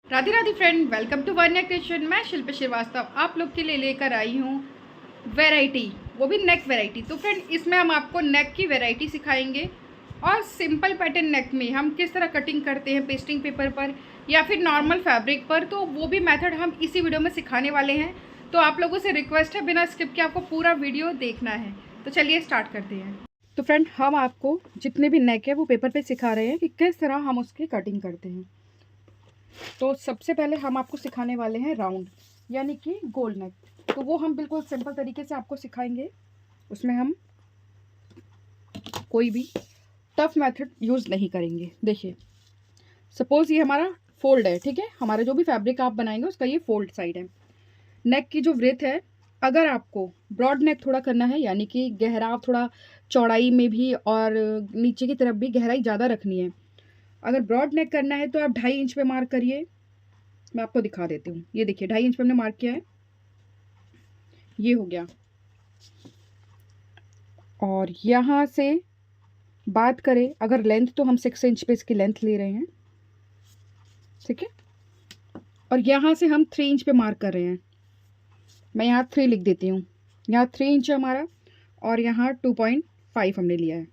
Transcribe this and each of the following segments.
Radhe Radhe friend, welcome to Varna creation. मैं शिल्पा श्रीवास्तव आप लोग के लिए लेकर आई हूँ वैरायटी, वो भी नेक वैरायटी। तो फ्रेंड, इसमें हम आपको नेक की वैरायटी सिखाएंगे और सिंपल पैटर्न नेक में हम किस तरह कटिंग करते हैं पेस्टिंग पेपर पर या फिर नॉर्मल फैब्रिक पर, तो वो भी मेथड हम इसी वीडियो में सिखाने वाले हैं। तो आप लोगों से रिक्वेस्ट है, बिना स्किप के आपको पूरा वीडियो देखना है। तो चलिए स्टार्ट करते हैं। तो फ्रेंड, हम आपको जितने भी नेक है वो पेपर पे सिखा रहे हैं कि किस तरह हम उसकी कटिंग करते हैं। तो सबसे पहले हम आपको सिखाने वाले हैं राउंड, यानी कि गोल नेक। तो वो हम बिल्कुल सिंपल तरीके से आपको सिखाएंगे। उसमें हम कोई भी टफ मेथड यूज़ नहीं करेंगे। देखिए, सपोज़ ये हमारा फोल्ड है, ठीक है। हमारा जो भी फैब्रिक आप बनाएंगे उसका ये फोल्ड साइड है। नेक की जो ब्रेथ है, अगर आपको ब्रॉड नेक थोड़ा करना है, यानी कि गहराव थोड़ा चौड़ाई में भी और नीचे की तरफ भी गहराई ज़्यादा रखनी है, अगर ब्रॉड नेक करना है तो आप 2.5 इंच पे मार्क करिए। मैं आपको दिखा देती हूँ। ये देखिए, 2.5 इंच पे हमने मार्क किया है, ये हो गया। और यहाँ से बात करें अगर लेंथ, तो हम 6 इंच पे इसकी लेंथ ले रहे हैं, ठीक है। और यहाँ से हम 3 इंच पे मार्क कर रहे हैं। मैं यहाँ 3 लिख देती हूँ। यहाँ 3 इंच है हमारा और यहाँ 2.5 हमने लिया है।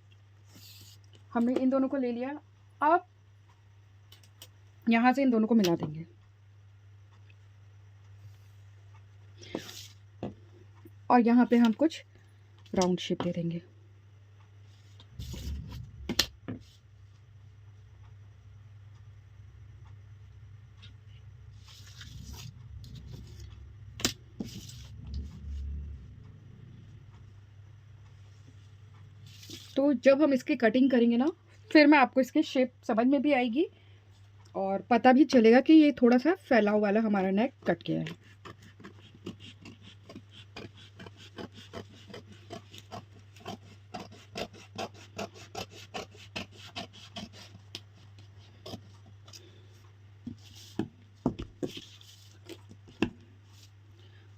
हमने इन दोनों को ले लिया। अब यहाँ से इन दोनों को मिला देंगे और यहाँ पे हम कुछ राउंड शेप दे देंगे। तो जब हम इसकी कटिंग करेंगे ना, फिर मैं आपको इसकी शेप समझ में भी आएगी और पता भी चलेगा कि ये थोड़ा सा फैलाव वाला हमारा नेक कट गया है।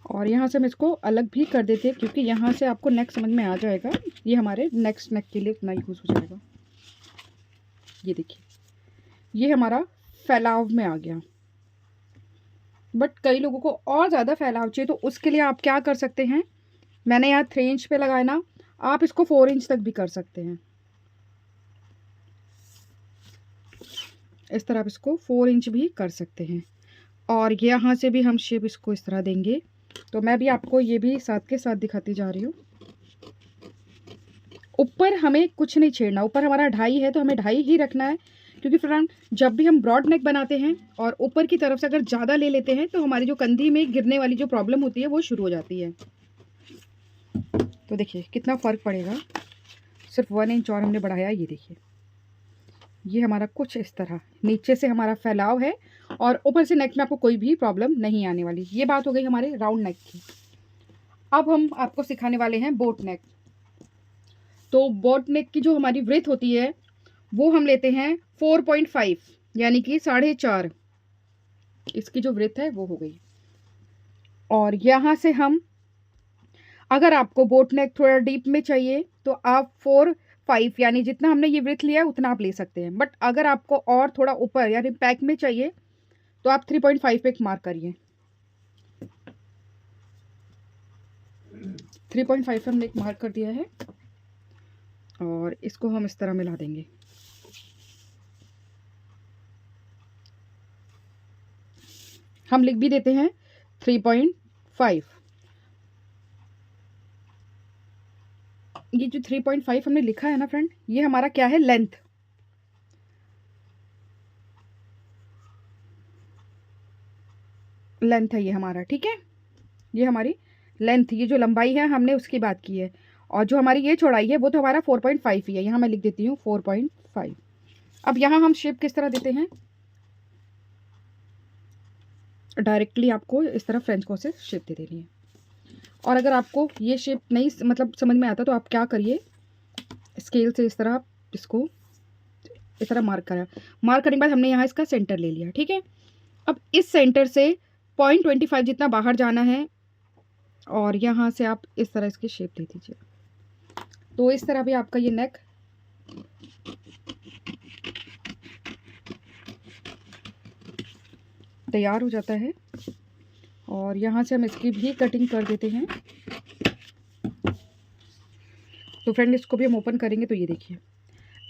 और यहाँ से हम इसको अलग भी कर देते हैं, क्योंकि यहाँ से आपको नेक समझ में आ जाएगा। ये हमारे नेक्स्ट नेक के लिए उतना यूज़ हो जाएगा। ये देखिए, ये हमारा फैलाव में आ गया। बट कई लोगों को और ज़्यादा फैलाव चाहिए, तो उसके लिए आप क्या कर सकते हैं, मैंने यहाँ 3 इंच पे लगाया ना, आप इसको 4 इंच तक भी कर सकते हैं। इस तरह आप इसको 4 इंच भी कर सकते हैं। और यहाँ से भी हम शेप इसको इस तरह देंगे। तो मैं भी आपको ये भी साथ के साथ दिखाती जा रही हूँ। ऊपर हमें कुछ नहीं छेड़ना, ऊपर हमारा 2.5 है तो हमें 2.5 ही रखना है, क्योंकि फ्रेंड जब भी हम ब्रॉड नेक बनाते हैं और ऊपर की तरफ से अगर ज़्यादा ले लेते हैं तो हमारी जो कंधी में गिरने वाली जो प्रॉब्लम होती है वो शुरू हो जाती है। तो देखिए कितना फ़र्क पड़ेगा, सिर्फ 1 इंच और हमने बढ़ाया। ये देखिए, ये हमारा कुछ इस तरह नीचे से हमारा फैलाव है और ऊपर से नेक में आपको कोई भी प्रॉब्लम नहीं आने वाली। ये बात हो गई हमारे राउंड नेक की। अब हम आपको सिखाने वाले हैं बोट नेक। तो बोट नेक की जो हमारी ब्रेथ होती है वो हम लेते हैं 4.5, यानी कि 4.5। इसकी जो ब्रेथ है वो हो गई। और यहाँ से हम, अगर आपको बोट नेक थोड़ा डीप में चाहिए तो आप 4.5, यानी जितना हमने ये ब्रेथ लिया है उतना आप ले सकते हैं। बट अगर आपको और थोड़ा ऊपर यानी पैक में चाहिए तो आप 3.5 पे मार्क करिए। 3.5 हमने एक मार्क कर दिया है और इसको हम इस तरह मिला देंगे। हम लिख भी देते हैं 3.5। ये जो 3.5 हमने लिखा है ना फ्रेंड, ये हमारा क्या है, लेंथ। लेंथ है ये हमारा, ठीक है। ये हमारी लेंथ, ये जो लंबाई है हमने उसकी बात की है। और जो हमारी ये चौड़ाई है वो तो हमारा 4.5 ही है। यहाँ मैं लिख देती हूँ 4.5। अब यहाँ हम शेप किस तरह देते हैं, डायरेक्टली आपको इस तरह फ्रेंच को से शेप दे देनी है। और अगर आपको ये शेप नहीं मतलब समझ में आता तो आप क्या करिए, स्केल से इस तरह आप इसको इस तरह मार्क करा। मार्क करने के बाद हमने यहाँ इसका सेंटर ले लिया, ठीक है। अब इस सेंटर से 0.25 जितना बाहर जाना है और यहाँ से आप इस तरह इसकी शेप दे दीजिए। तो इस तरह भी आपका ये नेक तैयार हो जाता है। और यहाँ से हम इसकी भी कटिंग कर देते हैं। तो फ्रेंड इसको भी हम ओपन करेंगे तो ये देखिए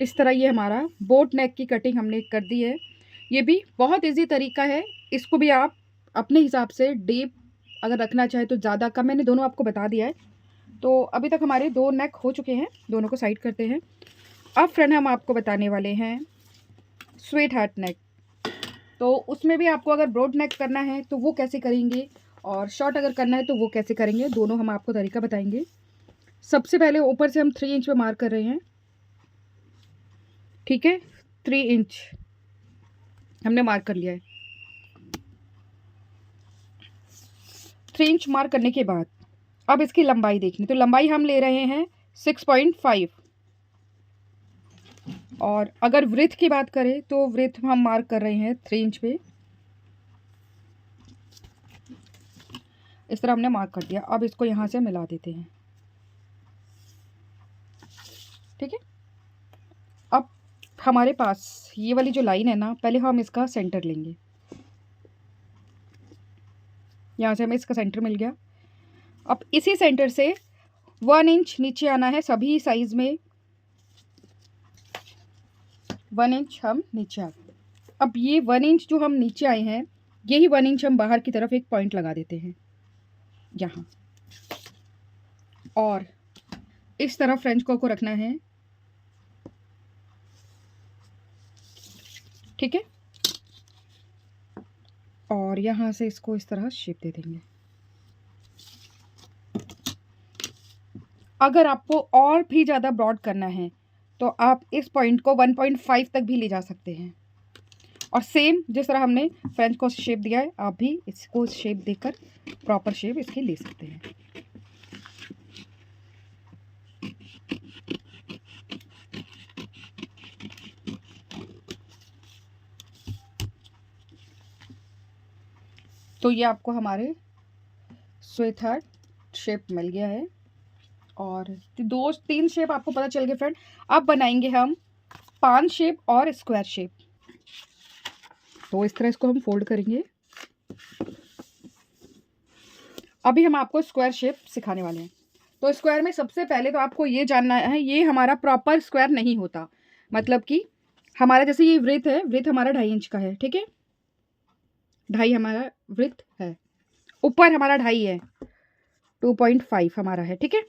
इस तरह ये हमारा बोट नेक की कटिंग हमने कर दी है। ये भी बहुत इजी तरीका है। इसको भी आप अपने हिसाब से डीप अगर रखना चाहे तो ज़्यादा कम, मैंने दोनों आपको बता दिया है। तो अभी तक हमारे 2 नेक हो चुके हैं, दोनों को साइड करते हैं। अब फ्रेंड हम आपको बताने वाले हैं स्वीट हार्ट नेक। तो उसमें भी आपको अगर ब्रॉड नेक करना है तो वो कैसे करेंगे, और शॉर्ट अगर करना है तो वो कैसे करेंगे, दोनों हम आपको तरीका बताएंगे। सबसे पहले ऊपर से हम 3 इंच पे मार्क कर रहे हैं, ठीक है। 3 इंच हमने मार्क कर लिया है। 3 इंच मार्क करने के बाद अब इसकी लंबाई देखनी, तो लंबाई हम ले रहे हैं 6.5। और अगर वृत्त की बात करें तो वृत्त हम मार्क कर रहे हैं 3 इंच पे। इस तरह हमने मार्क कर दिया। अब इसको यहाँ से मिला देते हैं, ठीक है। अब हमारे पास ये वाली जो लाइन है ना, पहले हम इसका सेंटर लेंगे। यहाँ से हमें इसका सेंटर मिल गया। अब इसी सेंटर से 1 इंच नीचे आना है सभी साइज में। 1 इंच हम नीचे आ गए। अब ये 1 इंच जो हम नीचे आए हैं, यही 1 इंच हम बाहर की तरफ एक पॉइंट लगा देते हैं यहाँ। और इस तरह फ्रेंच को रखना है, ठीक है। और यहाँ से इसको इस तरह शेप दे देंगे। अगर आपको और भी ज़्यादा ब्रॉड करना है तो आप इस पॉइंट को 1.5 तक भी ले जा सकते हैं। और सेम जिस तरह हमने फ्रेंच को शेप दिया है, आप भी इसको शेप देकर प्रॉपर शेप इसकी ले सकते हैं। तो ये आपको हमारे स्वीट हार्ट शेप मिल गया है। और 2-3 शेप आपको पता चल गए फ्रेंड। अब बनाएंगे हम पान शेप और स्क्वायर शेप। तो इस तरह इसको हम फोल्ड करेंगे। अभी हम आपको स्क्वायर शेप सिखाने वाले हैं। तो स्क्वायर में सबसे पहले तो आपको ये जानना है, ये हमारा प्रॉपर स्क्वायर नहीं होता। मतलब कि हमारा जैसे ये वृत्त है, वृत्त हमारा 2.5 इंच का है, ठीक है। 2.5 हमारा वृत्त है, ऊपर हमारा 2.5 है, 2.5 हमारा है, ठीक है।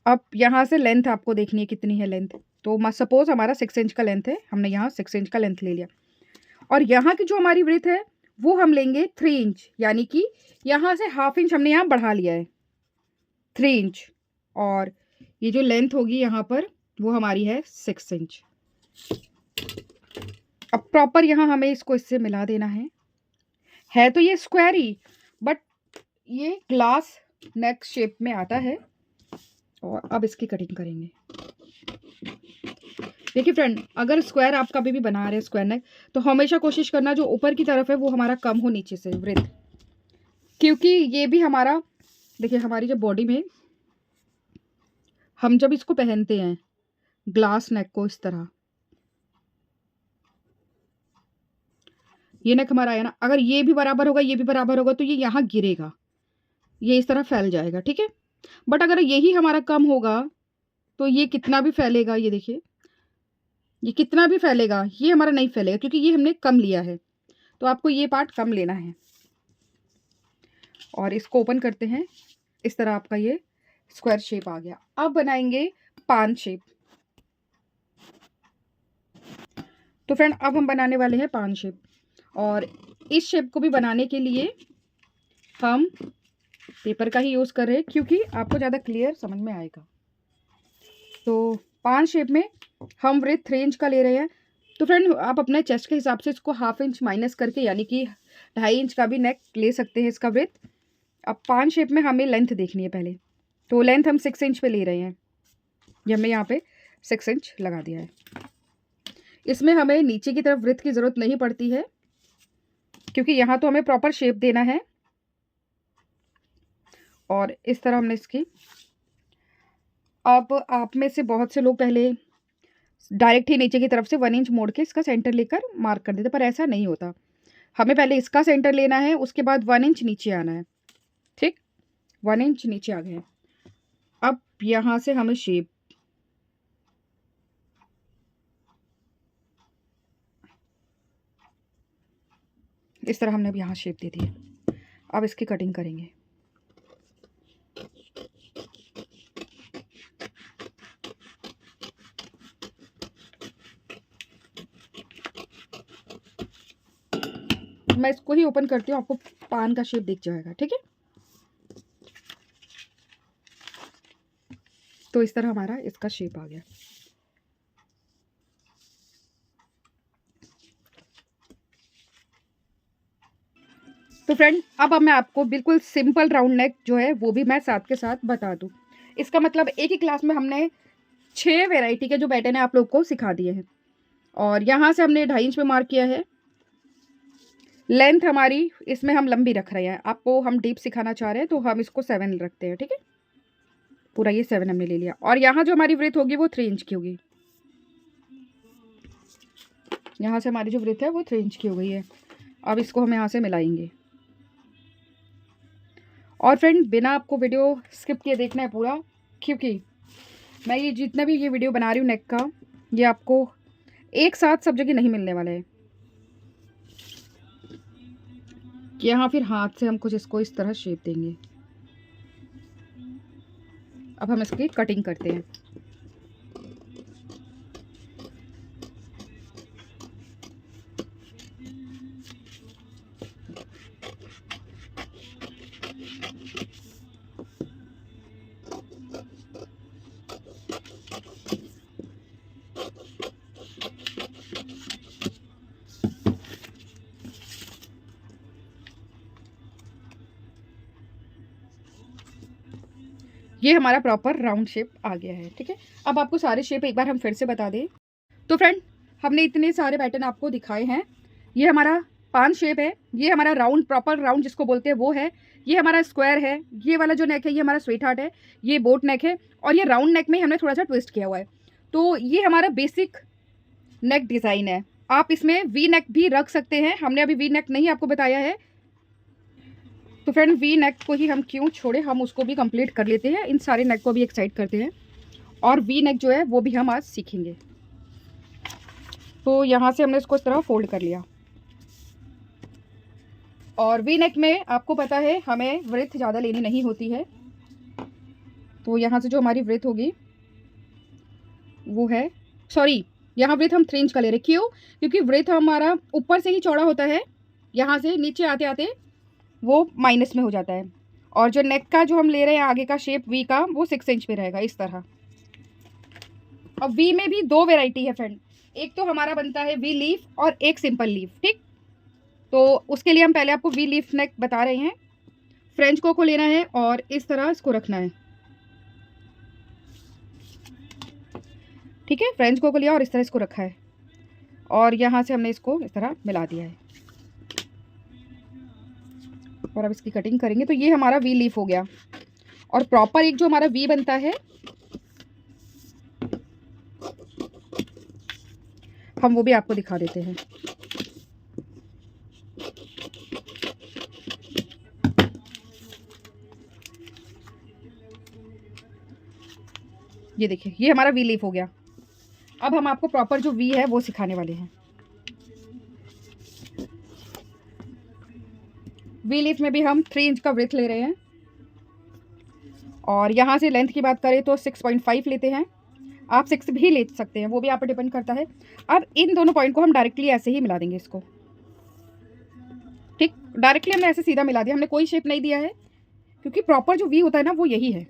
अब यहाँ से लेंथ आपको देखनी है कितनी है लेंथ। तो सपोज हमारा 6 इंच का लेंथ है, हमने यहाँ 6 इंच का लेंथ ले लिया। और यहाँ की जो हमारी वृत्त है वो हम लेंगे 3 इंच, यानी कि यहाँ से 1/2 इंच हमने यहाँ बढ़ा लिया है, 3 इंच। और ये जो लेंथ होगी यहाँ पर वो हमारी है 6 इंच। अब प्रॉपर यहाँ हमें इसको इससे मिला देना है तो ये स्क्वायर ही, बट ये ग्लास नेक शेप में आता है। और अब इसकी कटिंग करेंगे। देखिए फ्रेंड, अगर स्क्वायर आप कभी भी बना रहे हैं स्क्वायर नेक, तो हमेशा कोशिश करना जो ऊपर की तरफ है वो हमारा कम हो नीचे से वृत्त, क्योंकि ये भी हमारा, देखिए हमारी जो बॉडी में हम जब इसको पहनते हैं ग्लास नेक को, इस तरह ये नेक हमारा आया ना, अगर ये भी बराबर होगा ये भी बराबर होगा तो ये यहाँ गिरेगा, ये इस तरह फैल जाएगा, ठीक है। बट अगर यही हमारा कम होगा तो ये कितना भी फैलेगा, ये देखिए ये कितना भी फैलेगा ये हमारा नहीं फैलेगा, क्योंकि ये हमने कम लिया है। तो आपको ये पार्ट कम लेना है। और इसको ओपन करते हैं, इस तरह आपका ये स्क्वायर शेप आ गया। अब बनाएंगे पान शेप। तो फ्रेंड अब हम बनाने वाले हैं पान शेप। और इस शेप को भी बनाने के लिए हम पेपर का ही यूज़ कर रहे हैं, क्योंकि आपको ज़्यादा क्लियर समझ में आएगा। तो पान शेप में हम वृत्त 3 इंच का ले रहे हैं। तो फ्रेंड आप अपने चेस्ट के हिसाब से इसको 1/2 इंच माइनस करके, यानी कि 2.5 इंच का भी नेक ले सकते हैं इसका वृत्त। अब पान शेप में हमें लेंथ देखनी है पहले। तो लेंथ हम 6 इंच पे ले रहे हैं, ये हमने यहाँ पे 6 इंच लगा दिया है। इसमें हमें नीचे की तरफ वृत्त की ज़रूरत नहीं पड़ती है, क्योंकि यहाँ तो हमें प्रॉपर शेप देना है। और इस तरह हमने इसकी, अब आप में से बहुत से लोग पहले डायरेक्ट ही नीचे की तरफ से 1 इंच मोड़ के इसका सेंटर लेकर मार्क कर देते, पर ऐसा नहीं होता। हमें पहले इसका सेंटर लेना है, उसके बाद 1 इंच नीचे आना है। ठीक, 1 इंच नीचे आ गए। अब यहाँ से हमें शेप, इस तरह हमने अब यहाँ शेप दे दी है। अब इसकी कटिंग करेंगे। मैं इसको ही ओपन करती हूँ, आपको पान का शेप दिख जाएगा। ठीक है, तो इस तरह हमारा इसका शेप आ गया। तो फ्रेंड, अब मैं आपको बिल्कुल सिंपल राउंड नेक जो है वो भी मैं साथ के साथ बता दूं। इसका मतलब एक ही क्लास में हमने 6 वैरायटी के जो पैटर्न है आप लोग को सिखा दिए हैं। और यहाँ से हमने 2.5 इंच पे मार्क किया है। लेंथ हमारी इसमें हम लंबी रख रहे हैं, आपको हम डीप सिखाना चाह रहे हैं तो हम इसको 7 रखते हैं। ठीक है, पूरा ये 7 हमने ले लिया। और यहाँ जो हमारी वृत्त होगी वो 3 इंच की होगी। यहाँ से हमारी जो वृत्त है वो 3 इंच की हो गई है। अब इसको हम यहाँ से मिलाएंगे। और फ्रेंड, बिना आपको वीडियो स्किप किए देखना है पूरा, क्योंकि मैं ये जितना भी ये वीडियो बना रही हूँ नेक का, ये आपको एक साथ सब जगह नहीं मिलने वाला है। यहाँ फिर हाथ से हम कुछ इसको इस तरह शेप देंगे। अब हम इसकी कटिंग करते हैं। ये हमारा प्रॉपर राउंड शेप आ गया है। ठीक है, अब आपको सारे शेप एक बार हम फिर से बता दें। तो फ्रेंड, हमने इतने सारे पैटर्न आपको दिखाए हैं। ये हमारा 5 शेप है। ये हमारा राउंड, प्रॉपर राउंड जिसको बोलते हैं वो है। ये हमारा स्क्वायर है। ये वाला जो नेक है ये हमारा स्वीट हार्ट है। ये बोट नेक है। और ये राउंड नेक में हमने थोड़ा सा ट्विस्ट किया हुआ है। तो ये हमारा बेसिक नेक डिज़ाइन है। आप इसमें वी नेक भी रख सकते हैं, हमने अभी वी नेक नहीं आपको बताया है। तो फ्रेंड, वी नेक को ही हम क्यों छोड़े, हम उसको भी कंप्लीट कर लेते हैं। इन सारे नेक को भी एक साइड करते हैं और वी नेक जो है वो भी हम आज सीखेंगे। तो यहाँ से हमने इसको इस तरह फोल्ड कर लिया। और वी नेक में आपको पता है हमें वृत्त ज़्यादा लेनी नहीं होती है। तो यहाँ से जो हमारी वृत्त होगी वो है, सॉरी, यहाँ वृत्त हम 3 इंच का ले रहे। क्यों? क्योंकि वृत्त हमारा ऊपर से ही चौड़ा होता है, यहाँ से नीचे आते आते वो माइनस में हो जाता है। और जो नेक का जो हम ले रहे हैं आगे का शेप वी का, वो 6 इंच पे रहेगा इस तरह। अब वी में भी 2 वैरायटी है फ्रेंड, एक तो हमारा बनता है वी लीफ और एक सिंपल लीफ। ठीक, तो उसके लिए हम पहले आपको वी लीफ नेक बता रहे हैं। फ्रेंच को लेना है और इस तरह इसको रखना है। ठीक है, फ्रेंच को लिया और इस तरह इसको रखा है और यहाँ से हमने इसको इस तरह मिला दिया है। और अब इसकी कटिंग करेंगे। तो ये हमारा वी लीफ हो गया। और प्रॉपर एक जो हमारा वी बनता है हम वो भी आपको दिखा देते हैं। ये देखिए, ये हमारा वी लीफ हो गया। अब हम आपको प्रॉपर जो वी है वो सिखाने वाले हैं। वी लीफ में भी हम 3 इंच का वृत्त ले रहे हैं। और यहाँ से लेंथ की बात करें तो 6.5 लेते हैं। आप 6 भी ले सकते हैं, वो भी आप पर डिपेंड करता है। अब इन दोनों पॉइंट को हम डायरेक्टली ऐसे ही मिला देंगे इसको। ठीक, डायरेक्टली हमने ऐसे सीधा मिला दिया, हमने कोई शेप नहीं दिया है, क्योंकि प्रॉपर जो वी होता है ना वो यही है।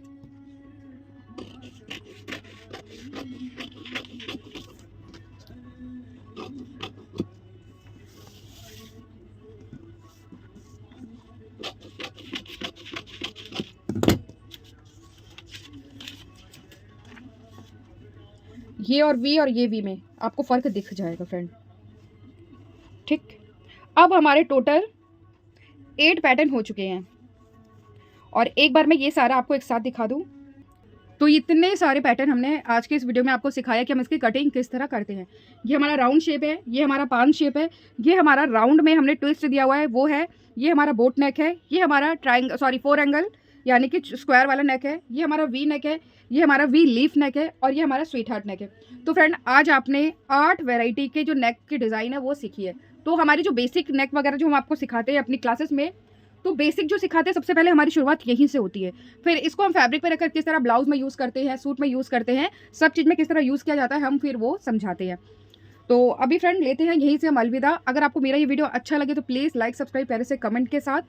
ये और ये वी में आपको फ़र्क दिख जाएगा फ्रेंड। ठीक, अब हमारे टोटल 8 पैटर्न हो चुके हैं। और एक बार मैं ये सारा आपको एक साथ दिखा दूँ। तो इतने सारे पैटर्न हमने आज के इस वीडियो में आपको सिखाया कि हम इसकी कटिंग किस तरह करते हैं। ये हमारा राउंड शेप है, ये हमारा पान शेप है, ये हमारा राउंड में हमने ट्विस्ट दिया हुआ है वो है, ये हमारा बोट नेक है, ये हमारा फोर एंगल यानी कि स्क्वायर वाला नेक है, ये हमारा वी नेक है, ये हमारा वी लीफ नेक है और ये हमारा स्वीट हार्ट नेक है। तो फ्रेंड आज आपने 8 वैरायटी के जो नेक की डिज़ाइन है वो सीखी है। तो हमारी जो बेसिक नेक वगैरह जो हम आपको सिखाते हैं अपनी क्लासेस में, तो बेसिक जो सिखाते हैं सबसे पहले हमारी शुरुआत यहीं से होती है। फिर इसको हम फैब्रिक पे रखकर किस तरह ब्लाउज में यूज़ करते हैं, सूट में यूज़ करते हैं, सब चीज़ में किस तरह यूज़ किया जाता है हम फिर वो समझाते हैं। तो अभी फ्रेंड लेते हैं यहीं से हम अलविदा। अगर आपको मेरा ये वीडियो अच्छा लगे तो प्लीज़ लाइक सब्सक्राइब प्यारे से कमेंट के साथ,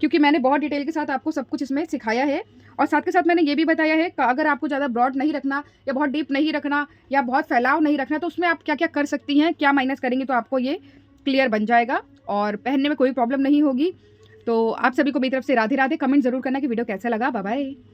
क्योंकि मैंने बहुत डिटेल के साथ आपको सब कुछ इसमें सिखाया है। और साथ के साथ मैंने ये भी बताया है कि अगर आपको ज़्यादा ब्रॉड नहीं रखना या बहुत डीप नहीं रखना या बहुत फैलाव नहीं रखना, तो उसमें आप क्या क्या कर सकती हैं, क्या माइनस करेंगे तो आपको ये क्लियर बन जाएगा और पहनने में कोई प्रॉब्लम नहीं होगी। तो आप सभी को मेरी तरफ से राधे राधे। कमेंट ज़रूर करना कि वीडियो कैसा लगा। Bye bye.